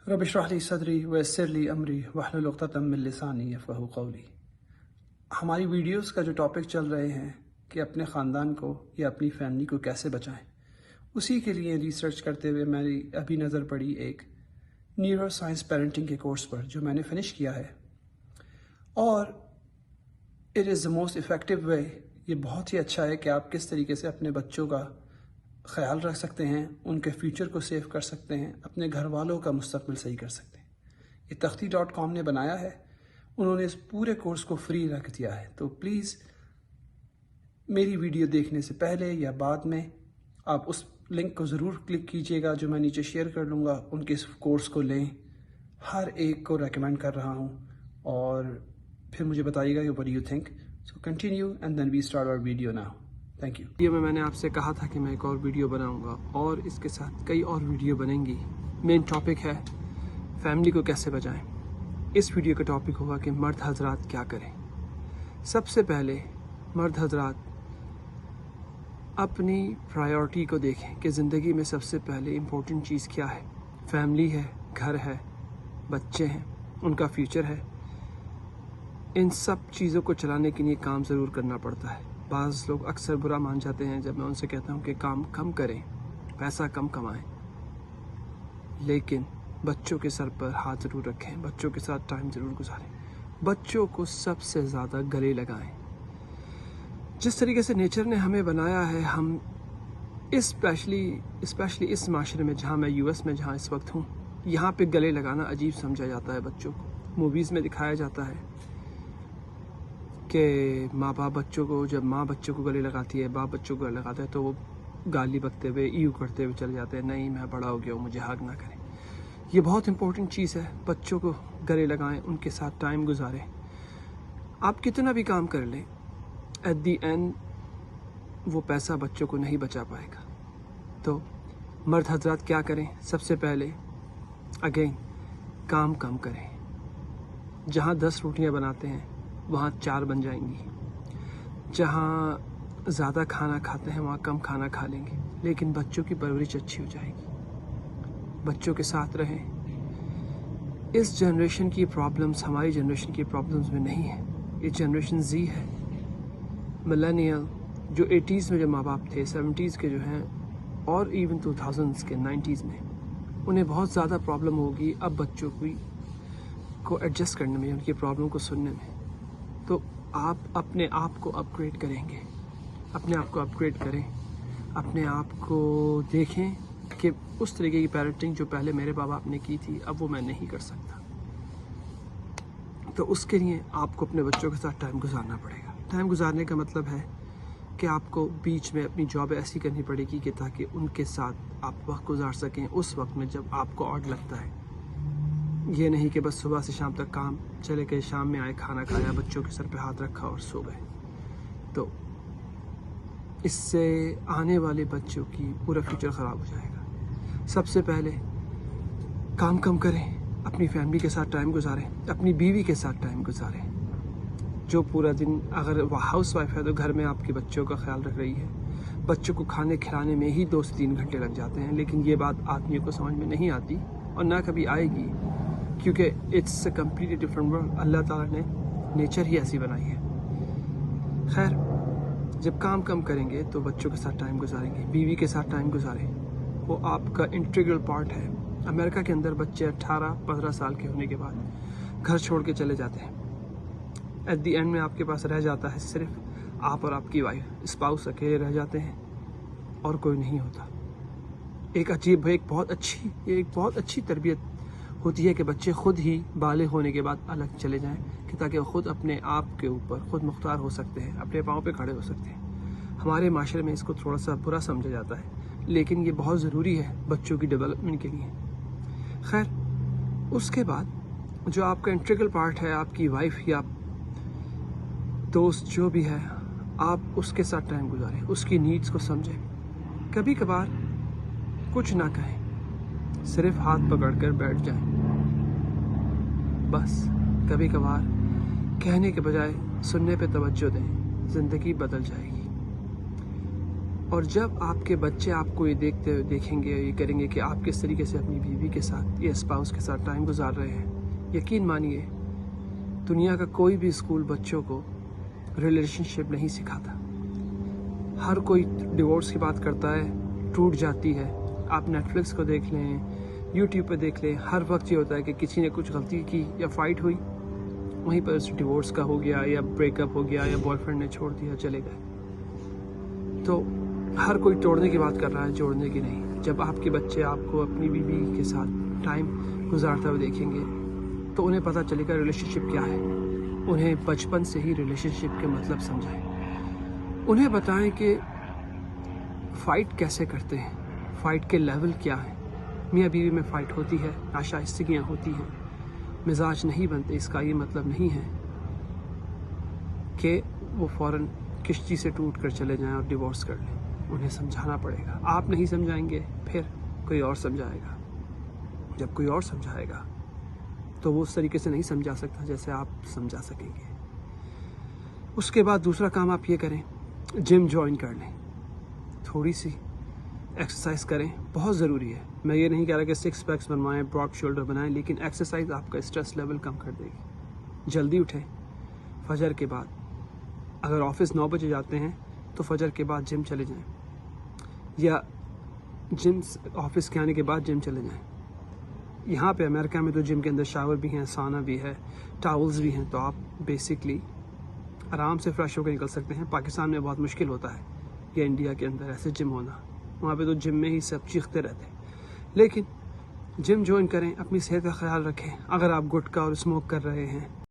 رب اشرح لی صدری ویسر لی امری واحلل عقدۃ من لسانی یفقہوا قولی۔ ہماری ویڈیوز کا جو ٹاپک چل رہے ہیں کہ اپنے خاندان کو یا اپنی فیملی کو کیسے بچائیں، اسی کے لیے ریسرچ کرتے ہوئے میری ابھی نظر پڑی ایک نیورو سائنس پیرنٹنگ کے کورس پر جو میں نے فنش کیا ہے، اور it is the most effective way. یہ بہت ہی اچھا ہے کہ آپ کس طریقے سے اپنے بچوں کا خیال رکھ سکتے ہیں، ان کے فیوچر کو سیو کر سکتے ہیں، اپنے گھر والوں کا مستقبل صحیح کر سکتے ہیں۔ یہ تختی.com نے بنایا ہے، انہوں نے اس پورے کورس کو فری رکھ دیا ہے، تو پلیز میری ویڈیو دیکھنے سے پہلے یا بعد میں آپ اس لنک کو ضرور کلک کیجیے گا جو میں نیچے شیئر کر لوں گا، ان کے اس کورس کو لیں۔ ہر ایک کو ریکمینڈ کر رہا ہوں، اور پھر مجھے بتائیے گا کہ what do you think. So continue and then we start our video now. Thank you. Video میں نے آپ سے کہا تھا کہ میں ایک اور ویڈیو بناؤں گا، اور اس کے ساتھ کئی اور ویڈیو بنیں گی۔ مین ٹاپک ہے فیملی کو کیسے بچائیں۔ اس ویڈیو کا ٹاپک ہوگا کہ مرد حضرات کیا کریں۔ سب سے پہلے مرد حضرات اپنی پرائیورٹی کو دیکھیں کہ زندگی میں سب سے پہلے امپورٹنٹ چیز کیا ہے۔ فیملی ہے، گھر ہے، بچے ہیں، ان کا فیوچر ہے۔ ان سب چیزوں کو چلانے کے لیے کام ضرور کرنا پڑتا ہے۔ بعض لوگ اکثر برا مان جاتے ہیں جب میں ان سے کہتا ہوں کہ کام کم کریں، پیسہ کم کمائیں، لیکن بچوں کے سر پر ہاتھ ضرور رکھیں، بچوں کے ساتھ ٹائم ضرور گزاریں، بچوں کو سب سے زیادہ گلے لگائیں۔ جس طریقے سے نیچر نے ہمیں بنایا ہے، ہم اسپیشلی اس معاشرے میں جہاں میں US میں جہاں اس وقت ہوں، یہاں پہ گلے لگانا عجیب سمجھا جاتا ہے بچوں کو۔ موویز میں دکھایا جاتا ہے کہ ماں باپ بچوں کو، جب ماں بچوں کو گلے لگاتی ہے، باپ بچوں کو گلے لگاتا ہے تو وہ گالی بکتے ہوئے ایو کرتے ہوئے چلے جاتے ہیں، نہیں میں بڑا ہو گیا ہوں، مجھے حق نہ کریں۔ یہ بہت امپورٹنٹ چیز ہے، بچوں کو گلے لگائیں، ان کے ساتھ ٹائم گزاریں۔ آپ کتنا بھی کام کر لیں، ایٹ دی اینڈ وہ پیسہ بچوں کو نہیں بچا پائے گا۔ تو مرد حضرات کیا کریں؟ سب سے پہلے اگین کام کم کریں۔ جہاں 10 روٹیاں بناتے ہیں وہاں 4 بن جائیں گی، جہاں زیادہ کھانا کھاتے ہیں وہاں کم کھانا کھا لیں گے، لیکن بچوں کی پرورش اچھی ہو جائے گی۔ بچوں کے ساتھ رہیں۔ اس جنریشن کی پرابلمز ہماری جنریشن کی پرابلمز میں نہیں ہے، یہ جنریشن زی ہے، ملینیل، جو 80s میں جو ماں باپ تھے، 70s کے جو ہیں، اور ایون 2000s کے 90s میں، انہیں بہت زیادہ پرابلم ہوگی اب بچوں کو ایڈجسٹ کرنے میں، ان کی پرابلم کو سننے میں۔ تو آپ اپنے آپ کو اپ گریڈ کریں گے، اپنے آپ کو اپ گریڈ کریں، اپنے آپ کو دیکھیں کہ اس طریقے کی پیرنٹنگ جو پہلے میرے باپ باپ نے کی تھی اب وہ میں نہیں کر سکتا۔ تو اس کے لیے آپ کو اپنے بچوں کے ساتھ ٹائم گزارنا پڑے گا۔ ٹائم گزارنے کا مطلب ہے کہ آپ کو بیچ میں اپنی جاب ایسی کرنی پڑے گی کہ تاکہ ان کے ساتھ آپ وقت گزار سکیں اس وقت میں جب آپ کو آڈ لگتا ہے۔ یہ نہیں کہ بس صبح سے شام تک کام، چلے گئے، شام میں آئے، کھانا کھایا، بچوں کے سر پہ ہاتھ رکھا اور سو گئے۔ تو اس سے آنے والے بچوں کی پورا فیوچر خراب ہو جائے گا۔ سب سے پہلے کام کم کریں، اپنی فیملی کے ساتھ ٹائم گزاریں، اپنی بیوی کے ساتھ ٹائم گزاریں، جو پورا دن اگر وہ ہاؤس وائف ہے تو گھر میں آپ کے بچوں کا خیال رکھ رہی ہے۔ بچوں کو کھانے کھلانے میں ہی 2 سے 3 گھنٹے لگ جاتے ہیں، لیکن یہ بات آدمیوں کو سمجھ میں نہیں آتی اور نہ کبھی آئے گی، کیونکہ it's a completely different world. اللہ تعالیٰ نے نیچر ہی ایسی بنائی ہے۔ خیر، جب کام کم کریں گے تو بچوں کے ساتھ ٹائم گزاریں گے، بیوی کے ساتھ ٹائم گزاریں، وہ آپ کا انٹیگرل پارٹ ہے۔ امریکہ کے اندر بچے 18-15 سال کے ہونے کے بعد گھر چھوڑ کے چلے جاتے ہیں۔ ایٹ دی اینڈ میں آپ کے پاس رہ جاتا ہے صرف آپ اور آپ کی وائف، اسپاؤس اکیلے رہ جاتے ہیں اور کوئی نہیں ہوتا۔ ایک بہت اچھی تربیت ہوتی ہے کہ بچے خود ہی بالغ ہونے کے بعد الگ چلے جائیں، کہ تاکہ وہ خود اپنے آپ کے اوپر خود مختار ہو سکتے ہیں، اپنے پاؤں پہ کھڑے ہو سکتے ہیں۔ ہمارے معاشرے میں اس کو تھوڑا سا برا سمجھا جاتا ہے، لیکن یہ بہت ضروری ہے بچوں کی ڈیولپمنٹ کے لیے۔ خیر، اس کے بعد جو آپ کا انٹیگرل پارٹ ہے، آپ کی وائف یا دوست جو بھی ہے، آپ اس کے ساتھ ٹائم گزاریں، اس کی نیڈز کو سمجھیں۔ کبھی کبھار کچھ نہ کہیں، صرف ہاتھ پکڑ کر بیٹھ جائیں، بس کبھی کبھار کہنے کے بجائے سننے پہ توجہ دیں، زندگی بدل جائے گی۔ اور جب آپ کے بچے آپ کو یہ دیکھتے ہوئے دیکھیں گے، یہ کریں گے کہ آپ کس طریقے سے اپنی بیوی کے ساتھ یا اسپاؤس کے ساتھ ٹائم گزار رہے ہیں، یقین مانیے دنیا کا کوئی بھی اسکول بچوں کو ریلیشن شپ نہیں سکھاتا۔ ہر کوئی ڈیورس کی بات کرتا ہے، ٹوٹ جاتی ہے۔ آپ نیٹ فلکس کو دیکھ لیں، یوٹیوب پہ دیکھ لیں، ہر وقت یہ ہوتا ہے کہ کسی نے کچھ غلطی کی یا فائٹ ہوئی، وہیں پر ڈیورس کا ہو گیا یا بریک اپ ہو گیا یا بوائے فرینڈ نے چھوڑ دیا، چلے گئے۔ تو ہر کوئی توڑنے کی بات کر رہا ہے، جوڑنے کی نہیں۔ جب آپ کے بچے آپ کو اپنی بیوی کے ساتھ ٹائم گزارتا ہوئے دیکھیں گے تو انہیں پتہ چلے گا ریلیشن شپ کیا ہے۔ انہیں بچپن سے ہی ریلیشن شپ کے مطلب سمجھائیں، انہیں بتائیں کہ فائٹ کیسے کرتے ہیں، فائٹ کے لیول کیا ہے۔ میاں بیوی میں فائٹ ہوتی ہے، ناشائستگیاں ہوتی ہیں، مزاج نہیں بنتے، اس کا یہ مطلب نہیں ہے کہ وہ فوراً کشتی سے ٹوٹ کر چلے جائیں اور ڈیورس کر لیں۔ انہیں سمجھانا پڑے گا۔ آپ نہیں سمجھائیں گے پھر کوئی اور سمجھائے گا۔ جب کوئی اور سمجھائے گا تو وہ اس طریقے سے نہیں سمجھا سکتا جیسے آپ سمجھا سکیں گے۔ اس کے بعد دوسرا کام آپ یہ کریں، جم جوائن کر لیں، تھوڑی سی ایکسرسائز کریں، بہت ضروری ہے۔ میں یہ نہیں کہہ رہا کہ سکس پیکس بنوائیں، براڈ شولڈر بنائیں، لیکن ایکسرسائز آپ کا اسٹریس لیول کم کر دے گی۔ جلدی اٹھیں، فجر کے بعد، اگر آفس 9 بجے جاتے ہیں تو فجر کے بعد جم چلے جائیں، یا جم آفس کے آنے کے بعد جم چلے جائیں۔ یہاں پہ امریکہ میں تو جم کے اندر شاور بھی ہیں، سانا بھی ہے، ٹاولز بھی ہیں، تو آپ بیسکلی آرام سے فریش ہو کے نکل سکتے ہیں۔ پاکستان میں بہت مشکل ہوتا ہے یا انڈیا کے اندر ایسے جم ہونا، وہاں پہ تو جم میں ہی سب چیختے رہتے ہیں۔ لیکن جم جوائن کریں، اپنی صحت کا خیال رکھیں۔ اگر آپ گٹکا اور اسموک کر رہے ہیں